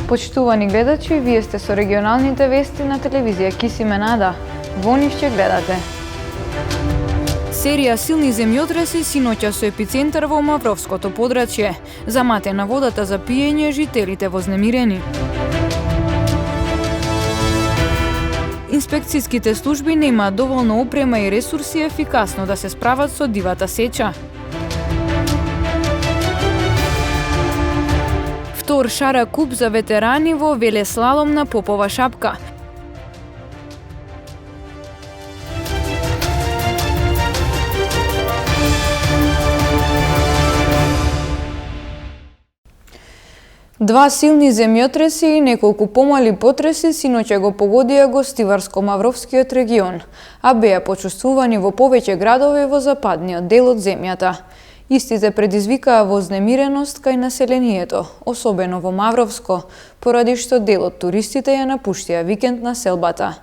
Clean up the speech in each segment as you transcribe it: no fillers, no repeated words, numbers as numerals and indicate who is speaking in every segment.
Speaker 1: Почитувани гледачи, вие сте со регионалните вести на телевизија Кисименада. Во нив ќе гледате. Серија силни земјотреси синоќа со епицентар во Мавровското подрачје. Заматена водата за пиење, жителите вознемирени. Инспекцијските служби немаат доволно опрема и ресурси ефикасно да се справат со дивата сеча. Втор шара куп за ветерани во велеслалом на Попова шапка. Два силни земјотреси и неколку помали потреси синоќа го погодија Гостиварско-Мавровскиот регион, а беа почувствувани во повеќе градови во западниот дел од земјата. Истите предизвикаа вознемиреност кај населението, особено во Мавровско, поради што дел од туристите ја напуштија викенд на селбата.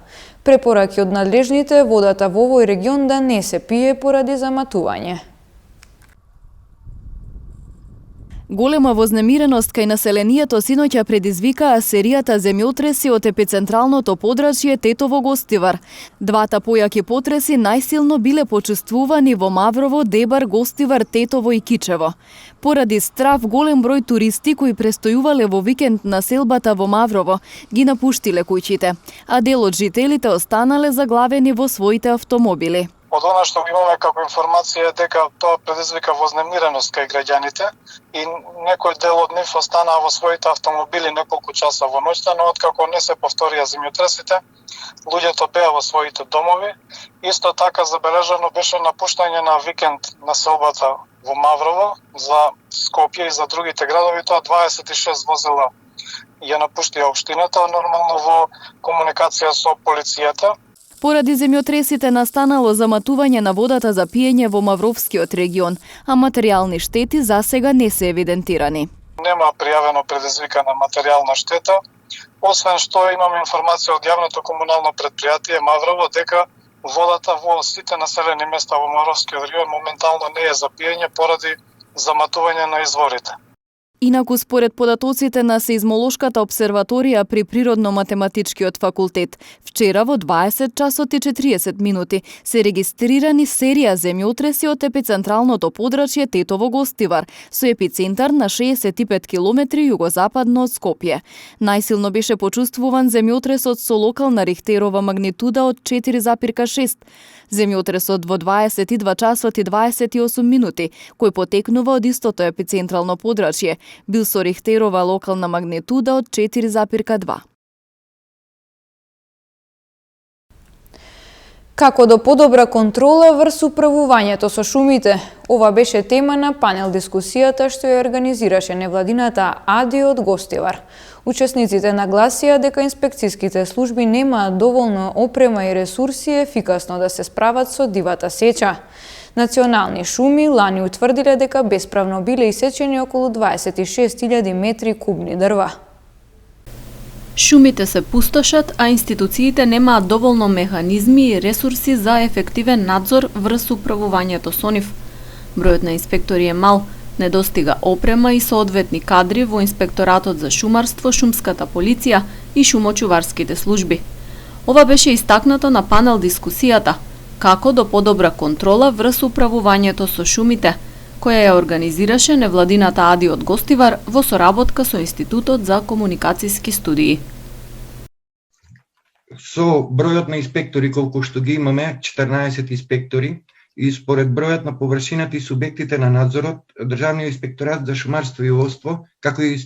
Speaker 1: Препораки од надлежните водата во овој регион да не се пие поради заматување.
Speaker 2: Голема вознемиреност кај населението синоќа предизвикаа серијата земјотреси од епицентралното подрачје Тетово-Гостивар. Двата појаки потреси најсилно биле почувствувани во Маврово, Дебар, Гостивар, Тетово и Кичево. Поради страв, голем број туристи кои престојувале во викенд на селбата во Маврово ги напуштиле куќите, а дел од жителите останале заглавени во своите автомобили.
Speaker 3: Од она што имаме како информација е дека тоа предизвика вознемиреност кај граѓаните и некој дел од нив останаа во своите автомобили неколку часа во ноќта, но откако не се повторија земјотресите, луѓето беа во своите домови. Исто така забележано беше напуштање на викенд на селбата во Маврово за Скопје и за другите градови, тоа 26 возила ја напуштија општината, нормално во комуникација со полицијата.
Speaker 2: Поради земјотресите настанало заматување на водата за пиење во Мавровскиот регион, а материјални штети засега не се евидентирани.
Speaker 3: Нема пријавено предизвикана материјална штета, освен што имаме информација од јавното комунално претпријатие Маврово дека водата во сите населени места во Мавровскиот регион моментално не е за пиење поради заматување на изворите.
Speaker 2: Инаку, според податоците на Сеизмолошката обсерваторија при Природно-математичкиот факултет, вчера во 20 часот и 40 минути се регистрирани серија земјотреси од епицентралното подрачје Тетово-Гостивар, со епицентар на 65 километри југозападно од Скопје. Најсилно беше почувствуван земјотресот со локална рихтерова магнитуда од 4,6. Земјотресот во 22 часот и 28 минути, кој потекнува од истото епицентрално подрачје, бил со рихтерова локална магнитуда од 4,2.
Speaker 1: Како до подобра контрола врз управувањето со шумите? Ова беше тема на панел дискусијата што ја организираше невладината АДИ од Гостивар. Учесниците нагласија дека инспекцијските служби немаат доволно опрема и ресурси ефикасно да се справат со дивата сеча. Национални шуми лани утврдиле дека бесправно биле исечени околу 26.000 метри кубни дрва.
Speaker 4: Шумите се пустошат, а институциите немаат доволно механизми и ресурси за ефективен надзор врз управувањето со нив. Бројот на инспектори е мал, недостига опрема и соодветни кадри во Инспекторатот за шумарство, шумската полиција и шумочуварските служби. Ова беше истакнато на панел дискусијата како до подобра контрола врз управувањето со шумите, која ја организираше невладината АДИ од Гостивар во соработка со Институтот за комуникацијски студии.
Speaker 5: Со бројот на инспектори колку што ги имаме, 14 инспектори, и според бројот на површината и субјектите на надзорот, Државниот инспекторат за шумарство и ловство, како и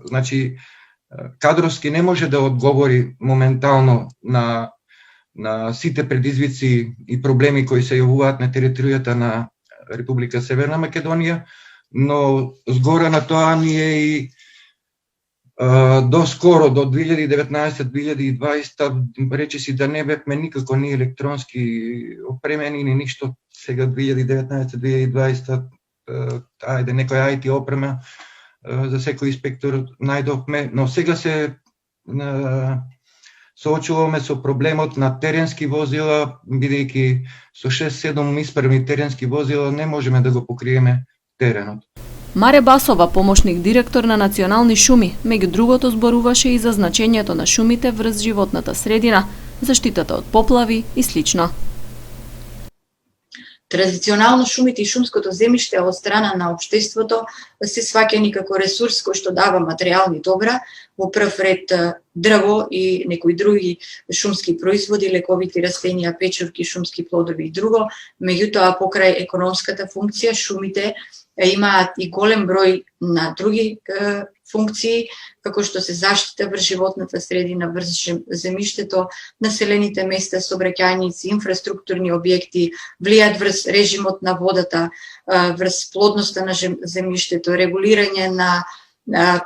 Speaker 5: значи кадровски не може да одговори моментално на сите предизвици и проблеми кои се јавуваат на територијата на Република Северна Македонија, но згора на тоа ние и до скоро, до 2019-2020, речиси да не бевме никако ни електронски опремени, ни ништо. Сега 2019-2020, ајде некој IT опрема за секој инспектор најдовме, но сега се соочуваме со проблемот на теренски возила, бидејќи со 6-7 исправни теренски возила не можеме да го покриеме теренот.
Speaker 4: Маре Басова, помошник директор на Национални шуми, меѓу другото зборуваше и за значењето на шумите врз животната средина, заштитата од поплави и слично.
Speaker 6: Традиционално шумите и шумското земјиште од страна на општеството се сваќани како ресурс кој што дава материјални добра, во прв ред дрво и некои други шумски производи, лековити растенија, печурки, шумски плодови и друго. Меѓутоа, покрај економската функција, шумите имаат и голем број на други функции, како што се заштита врз животната средина, врз земјиштето, населените места, сообраќајници, инфраструктурни објекти, влијаат врз режимот на водата, врз плодноста на земјиштето, регулирање на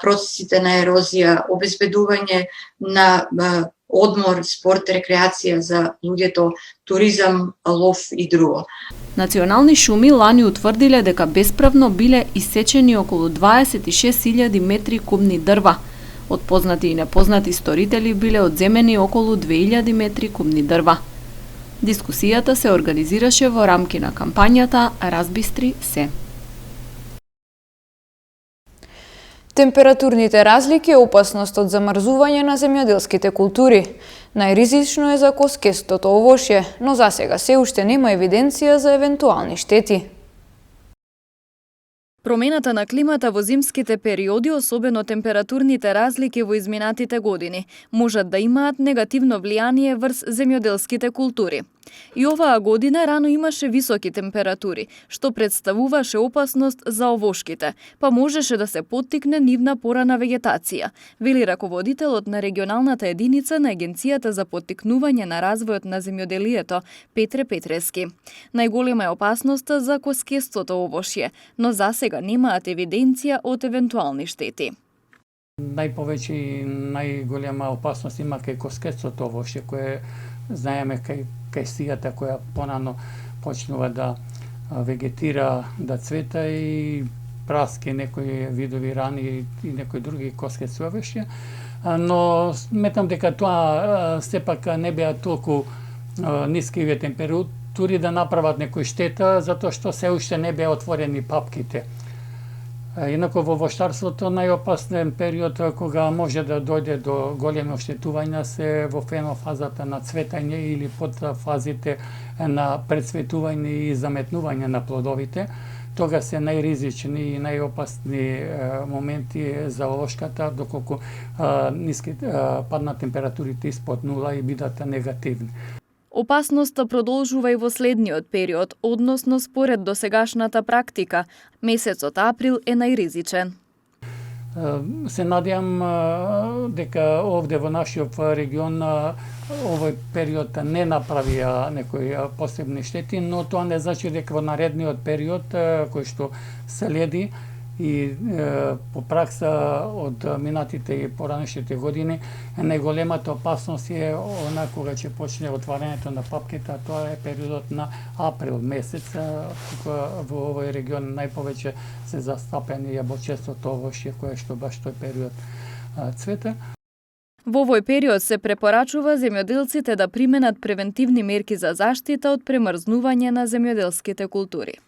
Speaker 6: процесите на ерозија, обезбедување на одмор, спорт, рекреација за луѓето, туризам, лов и друго.
Speaker 4: Национални шуми лани утврдиле дека бесправно биле исечени околу 26.000 метри кубни дрва. Од познати и непознати сторители биле одземени околу 2.000 метри кубни дрва. Дискусијата се организираше во рамки на кампањата Разбистри се.
Speaker 1: Температурните разлики е опасност од замрзување на земјоделските култури. Најризично е за коскестото овошје, но засега се уште нема евиденција за евентуални штети.
Speaker 2: Промената на климата во зимските периоди, особено температурните разлики во изминатите години, можат да имаат негативно влијание врз земјоделските култури. И оваа година рано имаше високи температури, што представуваше опасност за овошките, па можеше да се поттикне нивна порана вегетација, вели раководителот на регионалната единица на Агенцијата за поттикнување на развојот на земјоделието Петре Петрески. Најголема е опасноста за коскестото овошје, но засега немаат евиденција од евентуални штети.
Speaker 7: Најповеќе и најголема опасност има кај коскестото овошје, кое знаеме кај стијата која понано почнува да вегетира, да цвета и праски некои видови рани и некои други коскестови овошје, но сметам дека тоа сепак не беа толку ниски температури да направат некој штета, затоа што се уште не беа отворени папките. Инако во воштарството најопаснен период кога може да дојде до големи оштетувања се во фенофазата на цветање или под фазите на прецветување и заметнување на плодовите. Тога се најризични и најопасни моменти за овошката, доколку паднат температурите испод нула и бидат негативни.
Speaker 2: Опасноста продолжува и во следниот период, односно според досегашната практика. Месецот април е најризичен.
Speaker 7: Се надевам дека овде во нашиот регион овој период не направија некои посебни штети, но тоа не значи дека во наредниот период кој што следи и по пракса од минатите и поранешните години, најголемата опасност е она кога ќе почне отварањето на папките, тоа е периодот на април месец, кога во овој регион најповеќе се застапени јаболчестото овошје, кое што баш тој период цвете.
Speaker 2: Во овој период се препорачува земјоделците да применат превентивни мерки за заштита од премрзнување на земјоделските култури.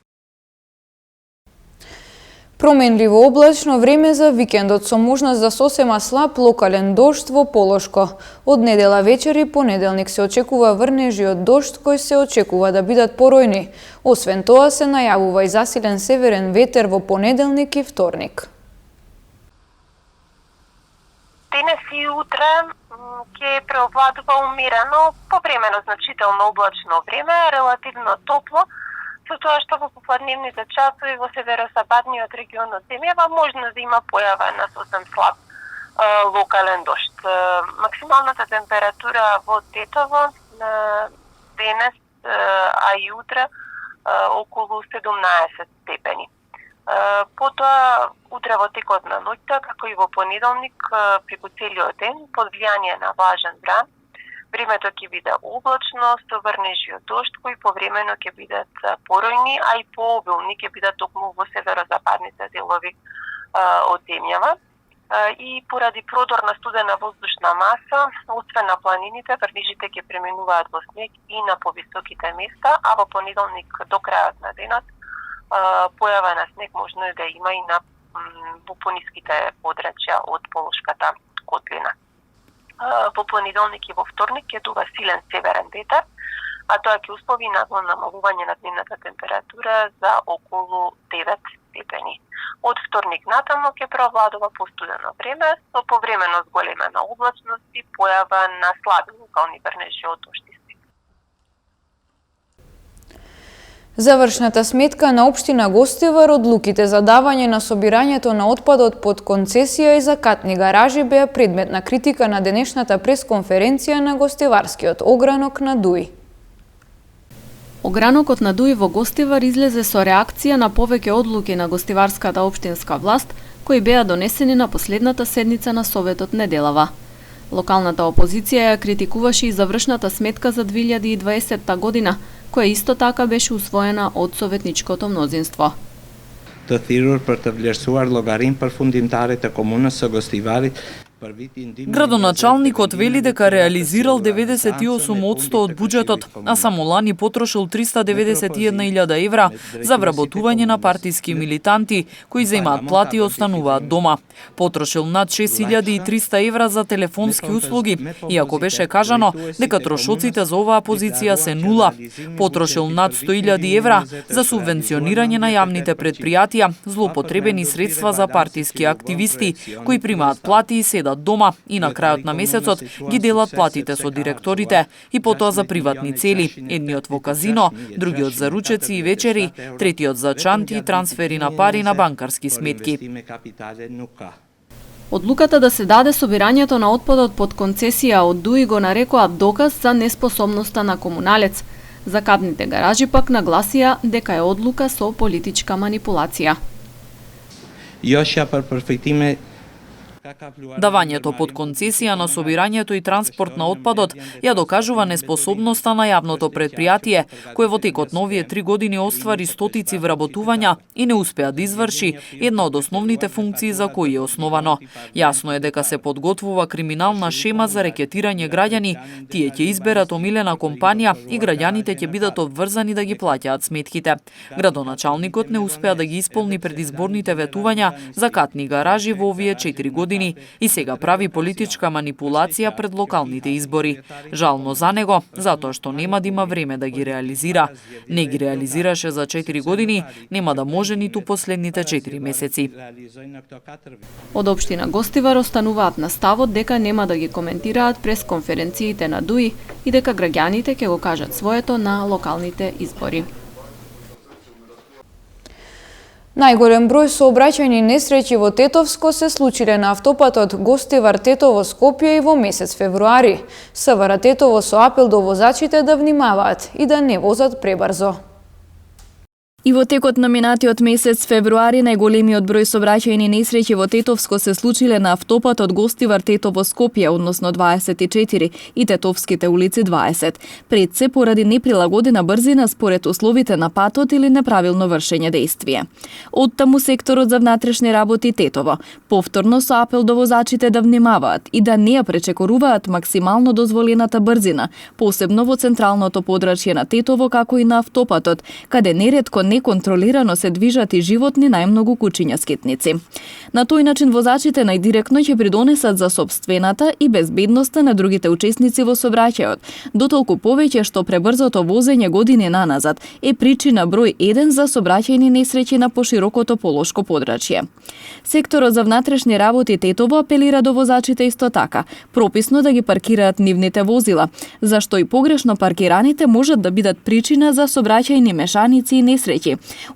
Speaker 1: Променливо облачно време за викендот со можност за сосема слаб локален дожд во Полошко. Од недела вечер и понеделник се очекува врнежи од дожд кои се очекува да бидат поројни. Освен тоа се најавува и засилен северен ветер во понеделник и вторник.
Speaker 8: Денес и утре ќе преовладува умерено, повремено значително облачно време, релативно топло, со тоа што во попладневните часови во северозападниот регион од земјава можно да има појава на сосем слаб локален дожд. Максималната температура во Тетово денес, а и утре околу 17 степени. Потоа утре во текот на ноќта, како и во понеделник, преку целиот ден, под влијание на влажен бран, времето ќе биде облачно, со врнежи од дожд, кои повремено ќе бидат поројни, а и пообилни ќе бидат токму во северозападните делови од земјава. И поради продор на студена воздушна маса, освен на планините, врнежите ќе преминуваат во снег и на повисоките места, а во понеделник до крајот на денот Појава на снег можно да има и на во пониските подрачја од Полошката котлина. Во понеделник и во вторник ќе дува силен северен ветер, а тоа ќе услови нагло намалување на дневната температура за околу 9 степени. Од вторник натаму ќе преовладува постудено време, со повремено зголемена облачност и појава на слаби локални врнежи од дожд.
Speaker 1: Завршната сметка на општина Гостивар, одлуките за давање на собирањето на отпадот под концесија и закатни гаражи беа предмет на критика на денешната пресконференција на Гостиварскиот огранок на ДУИ.
Speaker 4: Огранокот на ДУИ во Гостивар излезе со реакција на повеќе одлуки на Гостиварската општинска власт, кои беа донесени на последната седница на Советот неделава. Локалната опозиција ја критикуваше и завршната сметка за 2020 година, која исто така беше усвоена од советничкото мнозинство.
Speaker 9: Të thirrur për të vlerësuar llogarinë përfundimtare të komunës së Gostivarit.
Speaker 10: Градоначалникот вели дека реализирал 98% од буџетот, а само лани потрошил 391.000 евра за вработување на партиски милитанти кои земаат плати и остануваат дома. Потрошил над 6.300 евра за телефонски услуги, иако беше кажано дека трошоците за оваа позиција се нула. Потрошил над 100.000 евра за субвенционирање на јавните предпријатија, злоупотребени средства за партиски активисти кои примаат плати и седат дома и на крајот на месецот ги делат платите со директорите и потоа за приватни цели, едниот во казино, другиот за ручеци и вечери, третиот за чанти и трансфери на пари на банкарски сметки.
Speaker 4: Одлуката да се даде собирањето на отпадот под концесија од ДУИ го нарекоа доказ за неспособноста на комуналец. Закатните гаражи пак нагласија дека е одлука со политичка манипулација.
Speaker 9: Јошја për përfitime.
Speaker 10: Давањето под концесија на собирањето и транспорт на отпадот ја докажува неспособноста на јавното предпријатие, кое во текот на овие 3 години оствари стотици вработувања и не успеа да изврши една од основните функции за кои е основано. Јасно е дека се подготвува криминална шема за рекетирање граѓани, тие ќе изберат омилена компанија и граѓаните ќе бидат обврзани да ги плаќаат сметките. Градоначалникот не успеа да ги исполни предизборните ветувања за катни гаражи во овие 4 години и сега прави политичка манипулација пред локалните избори. Жално за него, затоа што нема да има време да ги реализира. Не ги реализираше за 4 години, нема да може ниту последните 4 месеци.
Speaker 4: Од општина Гостивар остануваат на ставот дека нема да ги коментираат прес конференциите на ДУИ и дека граѓаните ќе го кажат своето на локалните избори.
Speaker 1: Најголем број сообраќајни несреќи во Тетовско се случиле на автопатот Гостивар-Тетово Скопје и во месец февруари. СВР Тетово со апел до возачите да внимаваат и да не возат пребрзо.
Speaker 2: И во текот на минатиот месец февруари најголемиот број сообраќајни несреќи во Тетовско се случиле на автопатот Гостивар-Тетово Скопје, односно 24 и Тетовските улици 20. Пред се поради неприлагодена брзина според условите на патот или неправилно вршење дејствие. Оттаму секторот за внатрешни работи Тетово повторно со апел до возачите да внимаваат и да не ја пречекоруваат максимално дозволената брзина, посебно во централното подрачје на Тетово како и на автопатот, каде неретко неконтролирано се движат и животни, најмногу кучиња скитници. На тој начин возачите најдиректно ќе придонесат за сопствената и безбедноста на другите учесници во сообраќајот, дотолку повеќе што пребрзото возење години наназад е причина број 1 за сообраќајни несреќи на поширокото полошко подрачје. Секторот за внатрешни работи Тетово апелира до возачите исто така, прописно да ги паркираат нивните возила, зашто и погрешно паркираните можат да бидат причина за сообраќајни мешаници и несреќи,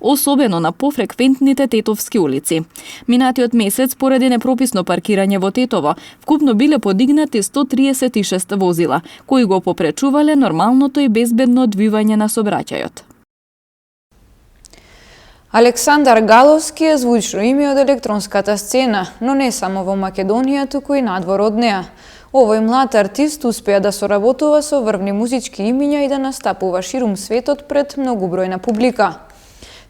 Speaker 2: особено на пофреквентните тетовски улици. Минатиот месец, поради непрописно паркирање во Тетово, вкупно биле подигнати 136 возила, кои го попречувале нормалното и безбедно одвивање на сообраќајот.
Speaker 1: Александар Галовски е звучно име од електронската сцена, но не само во Македонија, туку и надвор од неа. Овој млад артист успеа да соработува со врвни музички имиња и да настапува ширум светот пред многубројна публика.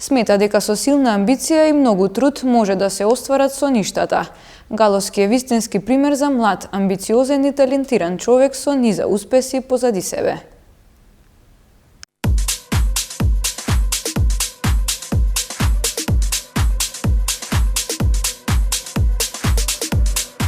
Speaker 1: Смета дека со силна амбиција и многу труд може да се остварат соништата. Галовски е вистински пример за млад, амбициозен и талентиран човек со низа успеси позади себе.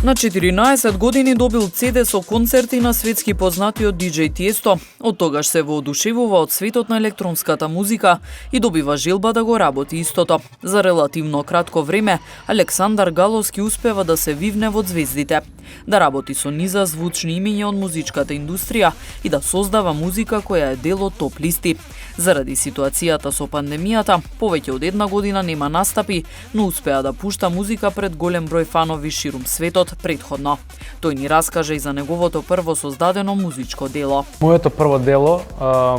Speaker 10: На 14 години добил CD со концерти на светски познатиот DJ Tiesto. Од тогаш се воодушевува од светот на електронската музика и добива желба да го работи истото. За релативно кратко време, Александар Галовски успева да се вивне во звездите, да работи со низа звучни имиња од музичката индустрија и да создава музика која е дел од топ листи. Заради ситуацијата со пандемијата, повеќе од една година нема настапи, но успеа да пушта музика пред голем број фанови ширум светот предходно. Тој ни раскаже и за неговото прво создадено музичко дело.
Speaker 11: Моето прво дело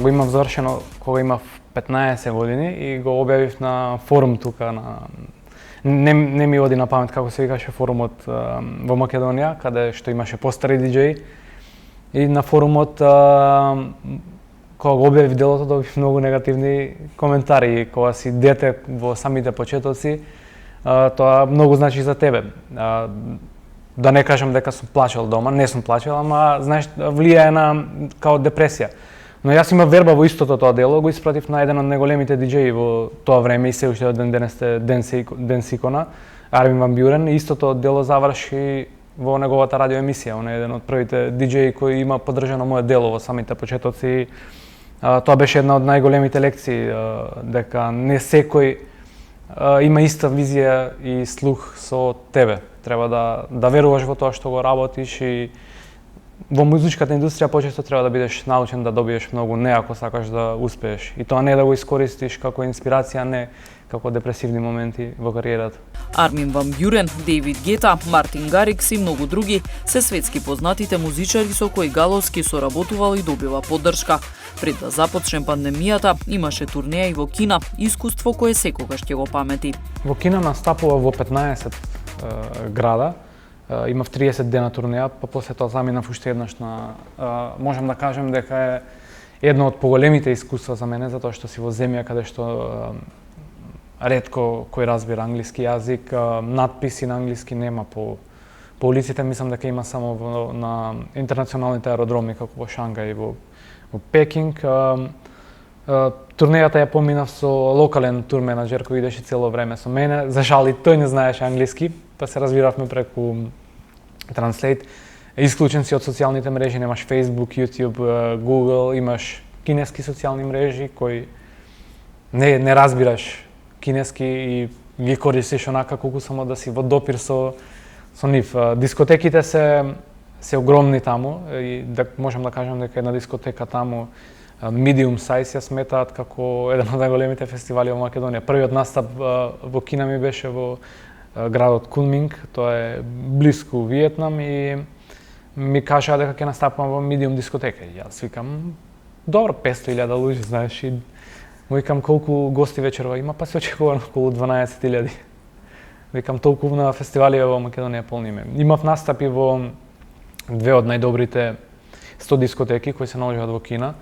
Speaker 11: го имав завршено кога имав 15 години и го објавив на форум тука на не ми оди на памет како се викаше форумот во Македонија, каде што имаше постари диџеи. И на форумот кога го објавив делото добив многу негативни коментари. Кога си дете во самите почетоци, тоа многу значи за тебе. Да не кажам дека сум плачел дома, не сум плачел, ама знаеш влијае на као депресија. Но јас имав верба во истото тоа дело, го испратив на еден од најголемите диџеи во тоа време и се уште од ден денес Денс Икона, Армин Ван Бюрен, и истото дело заврши во неговата радио емисија. Он е еден од првите диџеи кој има поддржано моје дело во самите почетоци. Тоа беше една од најголемите лекции, дека не секој има иста визија и слух со тебе. Треба да веруваш во тоа што го работиш и во музичката индустрија почесто треба да бидеш научен да добиеш многу не ако сакаш да успееш. И тоа не да го искористиш како инспирација, не како депресивни моменти во кариерата.
Speaker 10: Армин Ван Бюрен, Дейвид Гета, Мартин Гарикс и многу други се светски познатите музичари со кои Галовски соработувал и добива поддршка. Пред да започне пандемијата, имаше турнеја и во Кина, искуство кое секогаш ќе го памети.
Speaker 11: Во Кина настапува во 15 града. Имав 30 дена турнеја, па после тоа заминав уште еднаш на можам да кажам дека е едно од поголемите искуства за мене, затоа што си во земја каде што ретко кој разбира англиски јазик, надписи на англиски нема по улиците, мислам дека има само на интернационалните аеродроми како во Шангај и во Пекинг. Турнејата ја поминав со локален турменаџер кој идеше цело време со мене. За жал и тој не знаеше англиски, па се разбиравме преку Translate. Исклучен си од социјалните мрежи, немаш Facebook, YouTube, Google, имаш кинески социјални мрежи кои не разбираш кинески и ги користиш онака колку само да си во допир со нив. Дискотеките се огромни таму и можам да кажам дека една дискотека таму Medium Size ја сметаат како еден од најголемите фестивали во Македонија. Првиот настап во Кина ми беше во градот Кунминг, тоа е блиску Виетнам, и ми кажаа дека ќе настапам во Medium дискотека. Јас викам, добро, 500.000 луѓе, знаеш, и му викам колку гости вечерва има, па се очекува околу 12.000. Викам, толку на фестивали во Македонија полниме. Имав настапи во две од најдобрите 100 дискотеки кои се наоѓаат во Кина.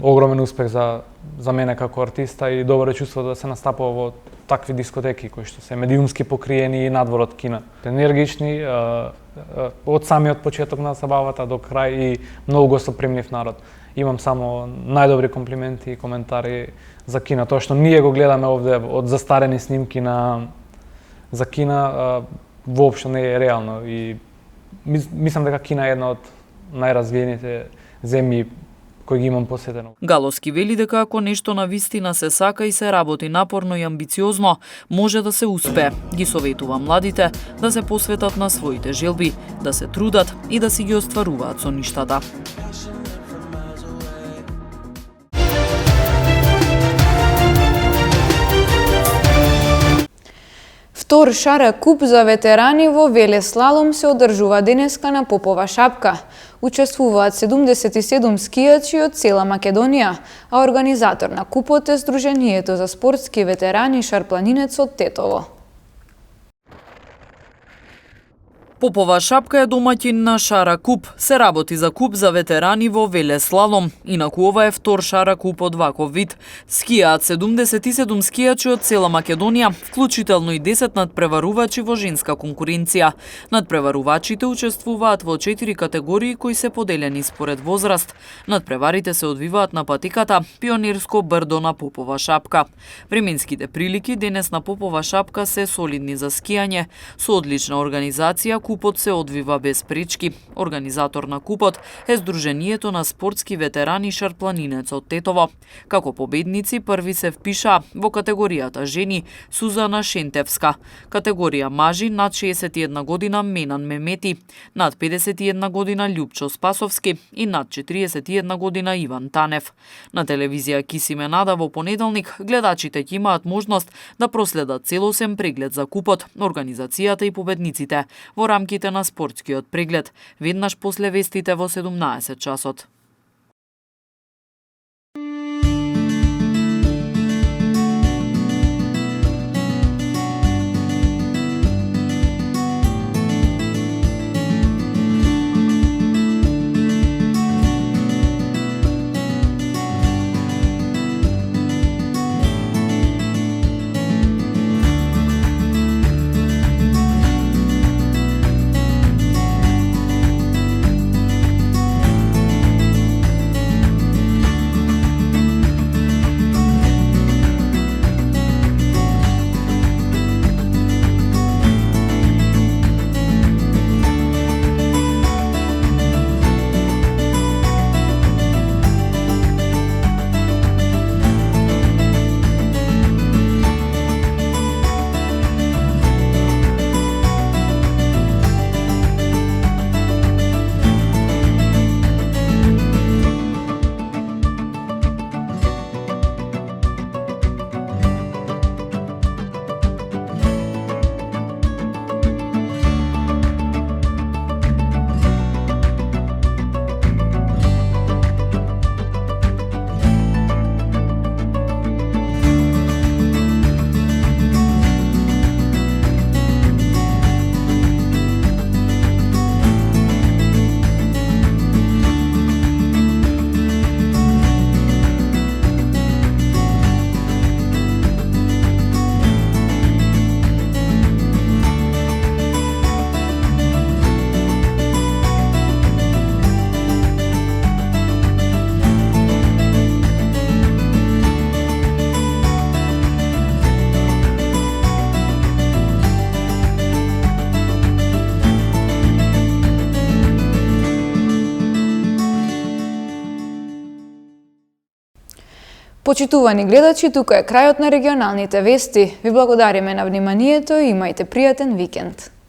Speaker 11: Огромен успех за мене како артиста и добро чувство да се настапува во такви дискотеки кои што се медиумски покриени и надвор од Кина. Енергични, од самиот почеток на забавата до крај и многу гостопримлив народ. Имам само најдобри комплименти и коментари за Кина. Тоа што ние го гледаме овде од застарени снимки за Кина воопшто не е реално и мислам дека Кина е една од најразвиените земји кој ги имам посетено.
Speaker 10: Галовски вели дека ако нешто на вистина се сака и се работи напорно и амбициозно, може да се успее. Ги советува младите да се посветат на своите желби, да се трудат и да си ги остваруваат со ништата.
Speaker 1: Втор шара куп за ветерани во велеслалом се одржува денеска на Попова шапка. Учествуваат 77 скијачи од цела Македонија, а организатор на купот е Сдруженијето за спортски ветерани Шарпланинец од Тетово.
Speaker 10: Попова шапка е домаќин на Шара Куп. Се работи за куп за ветерани во велеслалом. Инаку ова е втор Шара Куп од ваков вид. Скијаат 77 скијачи од цела Македонија, вклучително и 10 надпреварувачи во женска конкуренција. Надпреварувачите учествуваат во 4 категории кои се поделени според возраст. Надпреварите се одвиваат на патиката Пионирско брдо на Попова шапка. Временските прилики денес на Попова шапка се солидни за скијање. Со одлична организација купот се одвива без пречки. Организатор на купот е Сдруженијето на спортски ветерани шарпланинец од Тетово. Како победници први се впиша во категоријата жени Сузана Шентевска, категорија мажи над 61 година Менан Мемети, над 51 година Љупчо Спасовски и над 41 година Иван Танев. На телевизија Кисиме Нада во понеделник гледачите ќе имаат можност да проследат целосен преглед за купот, организацијата и победниците во рамките на спортскиот преглед, веднаш после вестите во 17 часот.
Speaker 1: Почитувани гледачи, тука е крајот на регионалните вести. Ви благодариме на вниманието и имајте пријатен викенд.